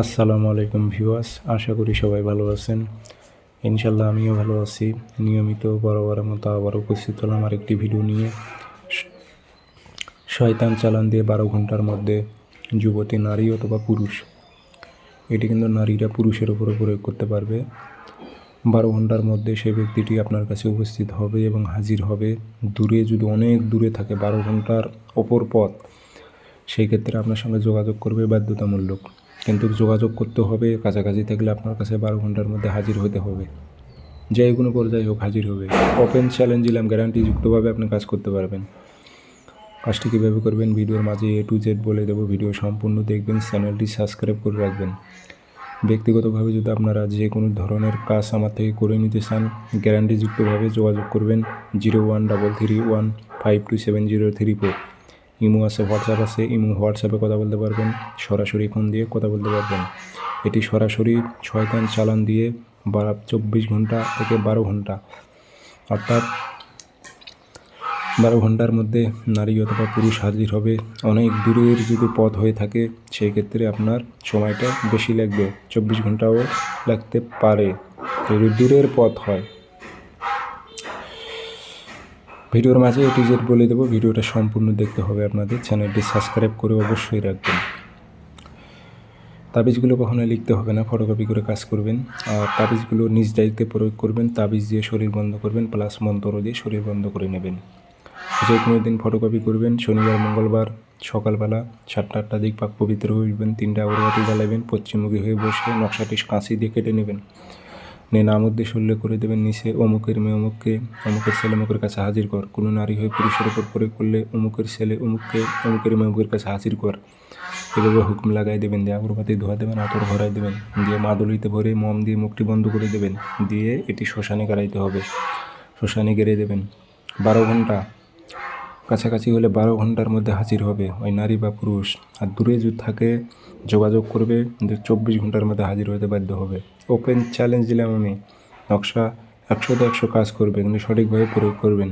আসসালামু আলাইকুম ভিউয়ার্স, আশা করি সবাই ভালো আছেন। ইনশাল্লাহ আমিও ভালো আছি। নিয়মিত বরাবরের মতো আবার উপস্থিত হলাম আরেকটি ভিডিও নিয়ে। শয়তান চালান দিয়ে 12 ঘন্টার মধ্যে যুবতী নারী অথবা পুরুষ, এটি কিন্তু নারীরা পুরুষের উপরে প্রয়োগ করতে পারবে। 12 ঘন্টার মধ্যে সেই ব্যক্তিটি আপনার কাছে উপস্থিত হবে এবং হাজির হবে। দূরে যদি অনেক দূরে থাকে, 12 ঘন্টার ওপর পথ, সেই ক্ষেত্রে আপনার সঙ্গে যোগাযোগ করবে বাধ্যতামূলক। কিন্তু যোগাযোগ করতে হবে, কাছাকাছি থাকলে আপনার কাছে 12 ঘন্টার মধ্যে হাজির হতে হবে। যে কোনো পর্যায়ে হোক হাজির হবে। ওপেন চ্যালেঞ্জ দিলাম, গ্যারান্টিযুক্তভাবে আপনি কাজ করতে পারবেন। কাজটি কীভাবে করবেন ভিডিওর মাঝে A to Z বলে দেবো। ভিডিও সম্পূর্ণ দেখবেন, চ্যানেলটি সাবস্ক্রাইব করে রাখবেন। ব্যক্তিগতভাবে যদি আপনারা যে কোনো ধরনের কাজ আমার থেকে করে নিতে চান, গ্যারান্টিযুক্তভাবে যোগাযোগ করবেন 013315270034। ইমো আছে, হোয়াটসঅ্যাপ আছে। হোয়াটসঅ্যাপে কথা বলতে পারবেন, সরাসরি ফোন দিয়ে কথা বলতে পারবেন। এটি সরাসরি শয়তান চালান দিয়ে 24 ঘন্টা থেকে 12 ঘন্টা, অর্থাৎ 12 ঘন্টার মধ্যে নারী অথবা পুরুষ হাজির হবে। অনেক দূরের যদি পথ হয়ে থাকে, সেই ক্ষেত্রে আপনার সময়টা বেশি লাগবে, 24 ঘন্টাও লাগতে পারে যদি দূরের পথ হয়। ভিডিওর মাঝে A to Z বলে দেবো। ভিডিওটা সম্পূর্ণ দেখতে হবে আপনাদের। চ্যানেলটি সাবস্ক্রাইব করে অবশ্যই রাখবেন। তাবিজগুলো কখনো লিখতে হবে না, ফটোকপি করে কাজ করবেন। আর তাবিজগুলো নিজ দায়িত্বে প্রয়োগ করবেন। তাবিজ দিয়ে শরীর বন্ধ করবেন, প্লাস মন্ত্র দিয়ে শরীর বন্ধ করে নেবেন। যে কোনো দিন ফটোকপি করবেন। শনিবার মঙ্গলবার সকালবেলা 7টা-8টার দিক পাক পবিত্র হইবেন, 3টা আগরবাতি জ্বালাবেন, পশ্চিমমুখী হয়ে বসে নকশাটি কাঁচি দিয়ে কেটে নেবেন। নাম উদ্দেশ্য উল্লেখ করে দেবেন নিচে, অমুকের মেয়ে অমুককে, অমুকের ছেলে অমুকের কাছে হাজির কর। কোনো নারী হয়ে পুরুষের উপর প্রয়োগ করলে অমুকের ছেলে অমুককে, অমুকের মেয়ে অমুকের কাছে হাজির কর। এভাবে হুকুম লাগাই দেবেন, দিয়ে আগরবাতি ধোয়া দেবেন, আতর ভরাই দেবেন, দিয়ে মাদুলিতে ভরে মম দিয়ে মুখটি বন্ধ করে দেবেন, দিয়ে এটি শ্মশানে গাড়াইতে হবে। শ্মশানে গেড়ে দেবেন। 12 ঘন্টা কাছাকাছি হলে 12 ঘন্টার মধ্যে হাজির হবে ওই নারী বা পুরুষ। আর দূরে যদি থাকে যোগাযোগ করবে, 24 ঘন্টার মধ্যে হাজির হতে বাধ্য হবে। ওপেন চ্যালেঞ্জ দিলাম আমি। নকশা 100-100 কাজ করবে, কিন্তু সঠিকভাবে প্রয়োগ করবেন।